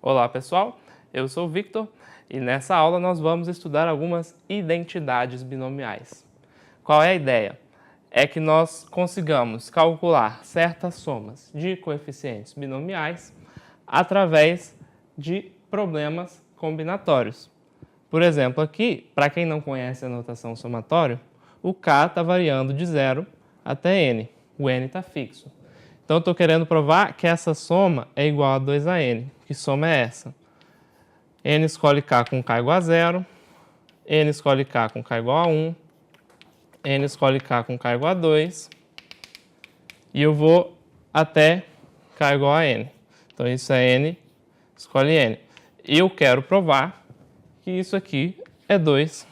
Olá pessoal, eu sou o Victor e nessa aula nós vamos estudar algumas identidades binomiais. Qual é a ideia? É que nós consigamos calcular certas somas de coeficientes binomiais através de problemas combinatórios. Por exemplo, aqui, para quem não conhece a notação somatória, o k está variando de 0 até n, o n está fixo. Então, eu estou querendo provar que essa soma é igual a 2 a n. Que soma é essa? N escolhe k com k igual a 0, n escolhe k com k igual a 1, n escolhe k com k igual a 2, e eu vou até k igual a n. Então, isso é n escolhe n. E eu quero provar que isso aqui é 2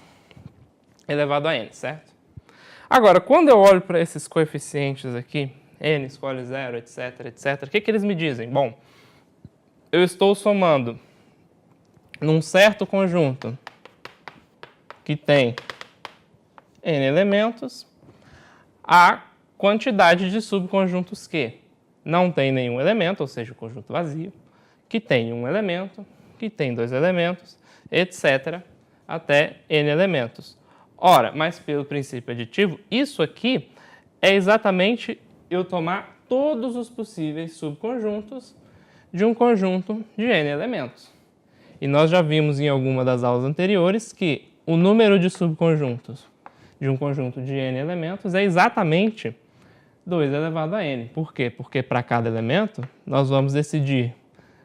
elevado a n, certo? Agora, quando eu olho para esses coeficientes aqui, n escolhe 0, etc, etc, o que eles me dizem? Bom, eu estou somando num certo conjunto que tem n elementos a quantidade de subconjuntos que não tem nenhum elemento, ou seja, o conjunto vazio, que tem um elemento, que tem dois elementos, etc, até n elementos. Ora, mas pelo princípio aditivo, isso aqui é exatamente eu tomar todos os possíveis subconjuntos de um conjunto de n elementos. E nós já vimos em alguma das aulas anteriores que o número de subconjuntos de um conjunto de n elementos é exatamente 2 elevado a n. Por quê? Porque para cada elemento nós vamos decidir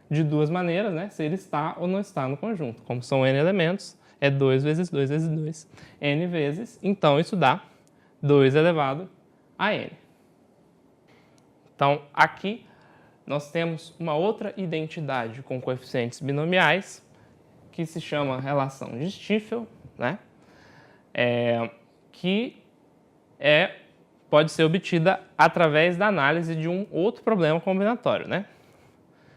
de duas maneiras, né, se ele está ou não está no conjunto. Como são n elementos, é 2 vezes 2 vezes 2, n vezes, então isso dá 2 elevado a n. Então, aqui nós temos uma outra identidade com coeficientes binomiais, que se chama relação de Stiefel, né? Pode ser obtida através da análise de um outro problema combinatório, né?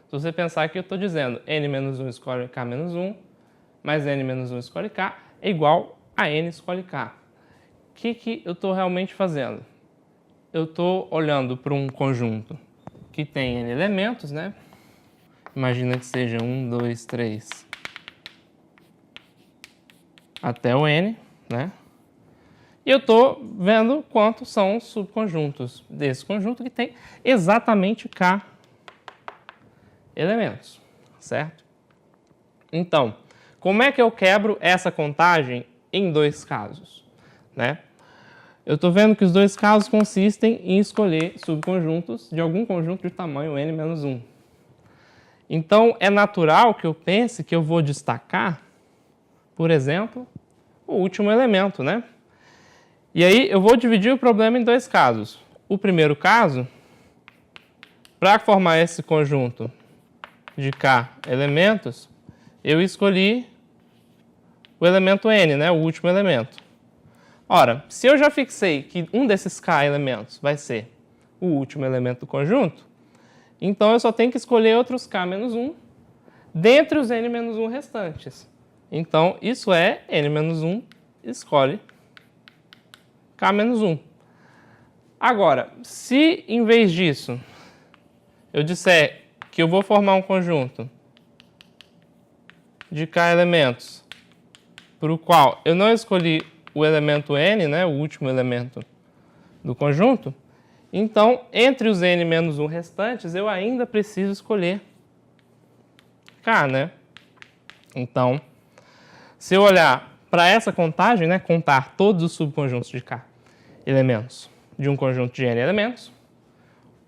Se você pensar que eu estou dizendo n menos 1 escolhe k menos 1, mais n menos 1 escolhe k, é igual a n escolhe k. O que eu estou realmente fazendo? Eu estou olhando para um conjunto que tem n elementos, né? Imagina que seja 1, 2, 3, até o n, né? E eu estou vendo quantos são os subconjuntos desse conjunto que tem exatamente k elementos, certo? Então, como é que eu quebro essa contagem em dois casos, né? Eu estou vendo que os dois casos consistem em escolher subconjuntos de algum conjunto de tamanho n menos 1. Então, é natural que eu pense que eu vou destacar, por exemplo, o último elemento, né? E aí, eu vou dividir o problema em dois casos. O primeiro caso, para formar esse conjunto de k elementos, eu escolhi o elemento n, né? O último elemento. Ora, se eu já fixei que um desses k elementos vai ser o último elemento do conjunto, então eu só tenho que escolher outros k menos 1 dentre os n menos 1 restantes. Então, isso é n menos 1 escolhe k menos 1. Agora, se em vez disso eu disser que eu vou formar um conjunto de k elementos para o qual eu não escolhi o elemento n, né, o último elemento do conjunto, então, entre os n menos 1 restantes, eu ainda preciso escolher k, né? Então, se eu olhar para essa contagem, né, contar todos os subconjuntos de k elementos de um conjunto de n elementos,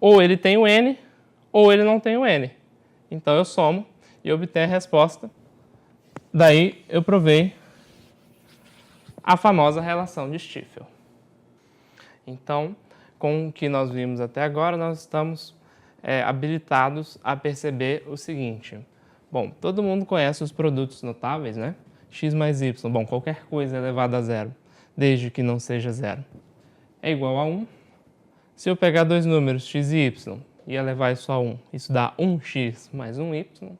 ou ele tem o n, ou ele não tem o n. Então, eu somo e obtenho a resposta. Daí, eu provei a famosa relação de Stiefel. Então, com o que nós vimos até agora, nós estamos habilitados a perceber o seguinte. Bom, todo mundo conhece os produtos notáveis, né? X mais y, bom, qualquer coisa elevada a zero, desde que não seja zero, é igual a 1. Se eu pegar dois números, x e y, e elevar isso a 1, isso dá 1x mais 1y.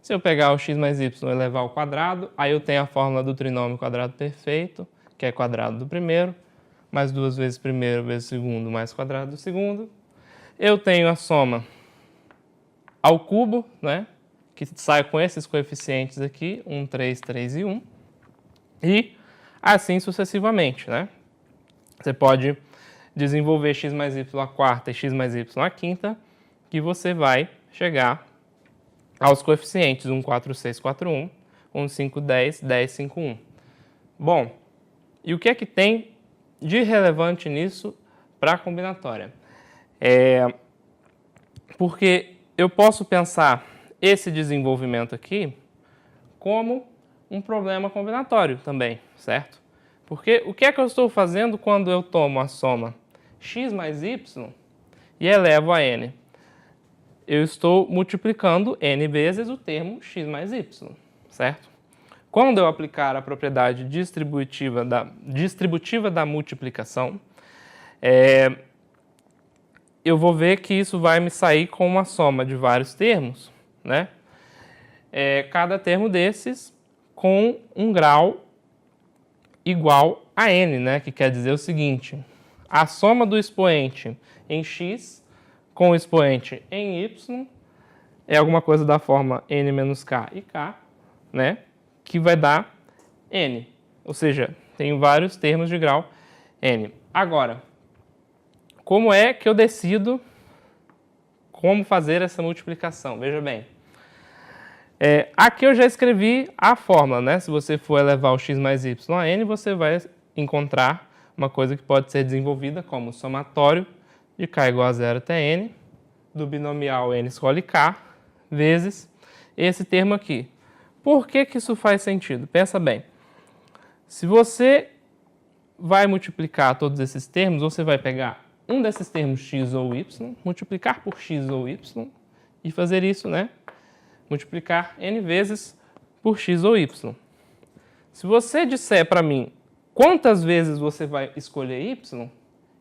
Se eu pegar o x mais y e elevar ao quadrado, aí eu tenho a fórmula do trinômio quadrado perfeito, que é quadrado do primeiro, mais 2 vezes primeiro vezes segundo, mais quadrado do segundo. Eu tenho a soma ao cubo, né, que sai com esses coeficientes aqui, 1, 3, 3 e 1, e assim sucessivamente, né? Você pode desenvolver x mais y à quarta e x mais y à quinta, que você vai chegar aos coeficientes 1, 4, 6, 4, 1, 1, 5, 10, 10, 5, 1. Bom, e o que é que tem de relevante nisso para a combinatória? Porque eu posso pensar esse desenvolvimento aqui como um problema combinatório também, certo? Porque o que é que eu estou fazendo quando eu tomo a soma x mais y e elevo a n? Eu estou multiplicando n vezes o termo x mais y, certo? Quando eu aplicar a propriedade distributiva da multiplicação, eu vou ver que isso vai me sair com uma soma de vários termos, né? Cada termo desses com um grau igual a n, né? Que quer dizer o seguinte: a soma do expoente em x com o expoente em y é alguma coisa da forma n menos k e k, né? Que vai dar n. Ou seja, tem vários termos de grau n. Agora, como é que eu decido como fazer essa multiplicação? Veja bem. Aqui eu já escrevi a fórmula, né? Se você for elevar o x mais y a n, você vai encontrar uma coisa que pode ser desenvolvida como somatório de k igual a 0 até n, do binomial n escolhe k, vezes esse termo aqui. Por que que isso faz sentido? Pensa bem. Se você vai multiplicar todos esses termos, você vai pegar um desses termos x ou y, multiplicar por x ou y e fazer isso, né? Multiplicar n vezes por x ou y. Se você disser para mim quantas vezes você vai escolher y,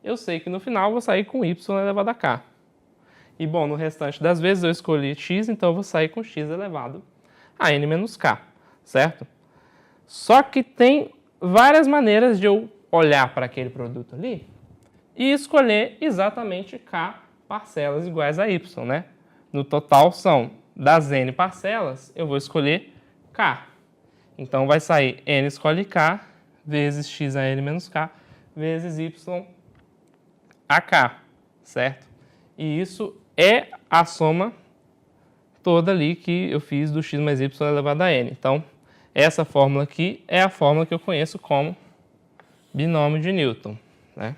eu sei que no final eu vou sair com y elevado a k. E bom, no restante das vezes eu escolhi x, então eu vou sair com x elevado a n menos k, certo? Só que tem várias maneiras de eu olhar para aquele produto ali e escolher exatamente k parcelas iguais a y, né? No total são das n parcelas, eu vou escolher k. Então vai sair n escolhe k vezes x a n menos k vezes y a k, certo? E isso é a soma toda ali que eu fiz do x mais y elevado a n. Então, essa fórmula aqui é a fórmula que eu conheço como binômio de Newton, né?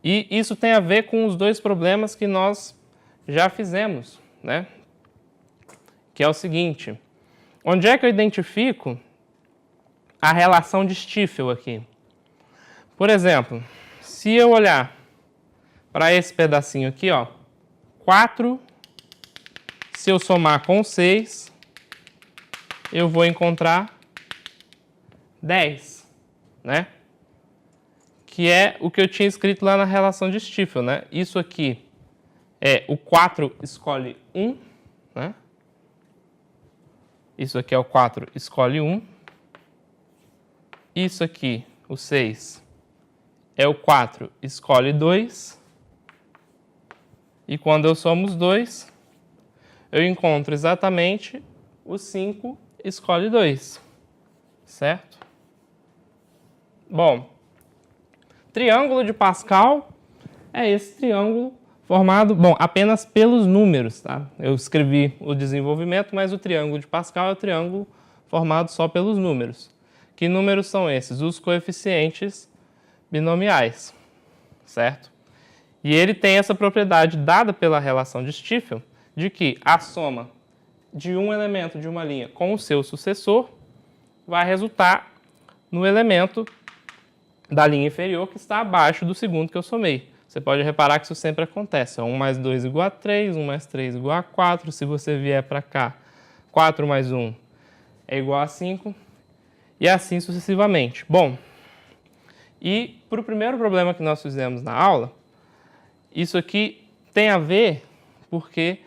E isso tem a ver com os dois problemas que nós já fizemos, né? Que é o seguinte: onde é que eu identifico a relação de Stiefel aqui? Por exemplo, se eu olhar para esse pedacinho aqui, ó, 4, se eu somar com 6, eu vou encontrar 10, né? Que é o que eu tinha escrito lá na relação de Stiefel, né? Isso aqui é o 4 escolhe 1, né? Isso aqui é o 4 escolhe 1. Isso aqui, o 6, é o 4 escolhe 2. E quando eu somo os dois, eu encontro exatamente o 5 escolhe 2, certo? Bom, triângulo de Pascal é esse triângulo formado, bom, apenas pelos números, tá? Eu escrevi o desenvolvimento, mas o triângulo de Pascal é o triângulo formado só pelos números. Que números são esses? Os coeficientes binomiais, certo? E ele tem essa propriedade dada pela relação de Stiefel, de que a soma de um elemento de uma linha com o seu sucessor vai resultar no elemento da linha inferior que está abaixo do segundo que eu somei. Você pode reparar que isso sempre acontece. 1 mais 2 igual a 3, 1 mais 3 igual a 4. Se você vier para cá, 4 mais 1 é igual a 5. E assim sucessivamente. Bom, e para o primeiro problema que nós fizemos na aula, isso aqui tem a ver porque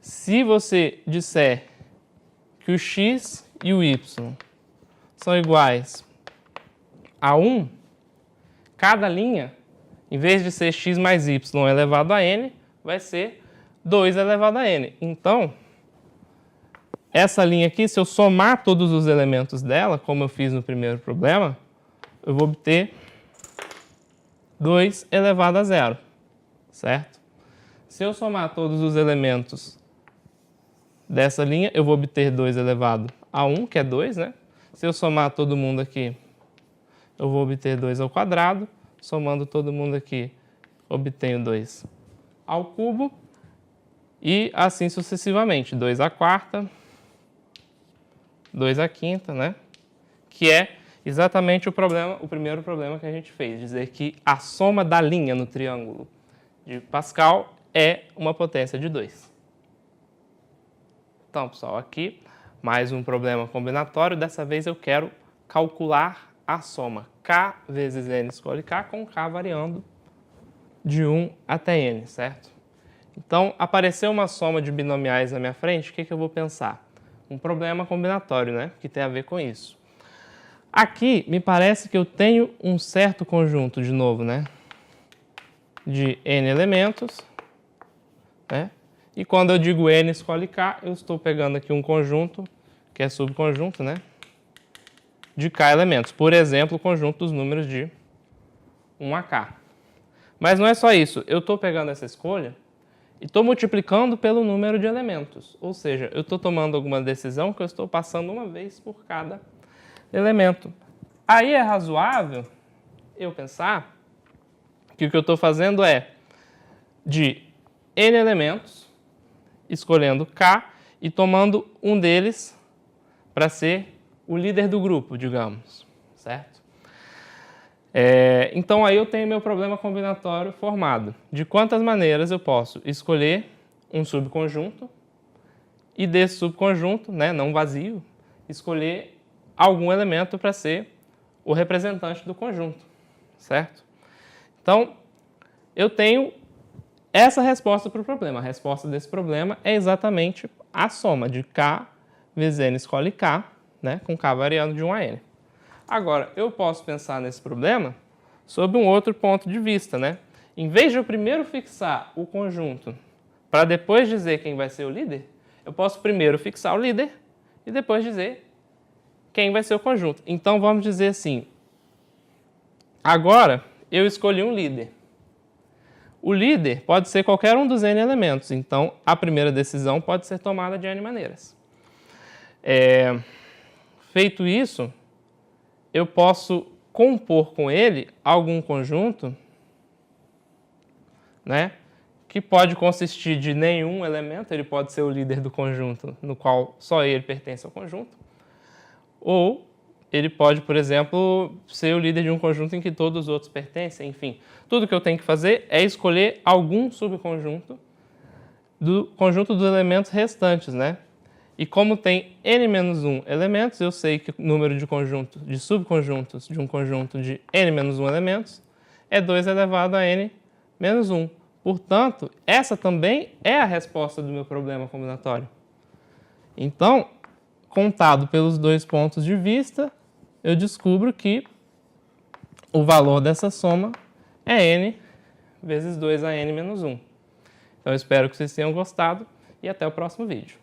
se você disser que o x e o y são iguais a 1, cada linha, em vez de ser x mais y elevado a n, vai ser 2 elevado a n. Então, essa linha aqui, se eu somar todos os elementos dela, como eu fiz no primeiro problema, eu vou obter 2 elevado a 0, certo? Se eu somar todos os elementos dessa linha, eu vou obter 2 elevado a 1, que é 2, né? Se eu somar todo mundo aqui, eu vou obter 2 ao quadrado. Somando todo mundo aqui, obtenho 2 ao cubo. E assim sucessivamente, 2 à quarta, 2 à quinta, né? Que é exatamente o primeiro problema que a gente fez, dizer que a soma da linha no triângulo de Pascal é uma potência de 2. Então, pessoal, aqui mais um problema combinatório. Dessa vez eu quero calcular a soma k vezes n escolhe k com k variando de 1 até n, certo? Então, apareceu uma soma de binomiais na minha frente, o que eu vou pensar? Um problema combinatório, né? Que tem a ver com isso. Aqui, me parece que eu tenho um certo conjunto, de novo, né? De n elementos, né? E quando eu digo n escolhe k, eu estou pegando aqui um conjunto, que é subconjunto, né? De k elementos. Por exemplo, o conjunto dos números de 1 a k. Mas não é só isso. Eu estou pegando essa escolha e estou multiplicando pelo número de elementos. Ou seja, eu estou tomando alguma decisão que eu estou passando uma vez por cada elemento. Aí é razoável eu pensar que o que eu estou fazendo é de n elementos, escolhendo k e tomando um deles para ser o líder do grupo, digamos, certo? Então aí eu tenho meu problema combinatório formado. De quantas maneiras eu posso escolher um subconjunto e desse subconjunto, né, não vazio, escolher algum elemento para ser o representante do conjunto, certo? Então, eu tenho essa resposta para o problema. A resposta desse problema é exatamente a soma de k vezes n escolhe k, né, com k variando de 1 a n. Agora, eu posso pensar nesse problema sob um outro ponto de vista, né? Em vez de eu primeiro fixar o conjunto para depois dizer quem vai ser o líder, eu posso primeiro fixar o líder e depois dizer quem vai ser o conjunto. Então, vamos dizer assim, agora eu escolhi um líder. O líder pode ser qualquer um dos n elementos, então a primeira decisão pode ser tomada de n maneiras. Feito isso, eu posso compor com ele algum conjunto, né, que pode consistir de nenhum elemento, ele pode ser o líder do conjunto, no qual só ele pertence ao conjunto, ou ele pode, por exemplo, ser o líder de um conjunto em que todos os outros pertencem, enfim. Tudo que eu tenho que fazer é escolher algum subconjunto do conjunto dos elementos restantes, né? E como tem n-1 elementos, eu sei que o número de subconjuntos de um conjunto de n-1 elementos é 2 elevado a n-1. Portanto, essa também é a resposta do meu problema combinatório. Então, contado pelos dois pontos de vista, eu descubro que o valor dessa soma é n vezes 2 a n-1. Então, eu espero que vocês tenham gostado e até o próximo vídeo.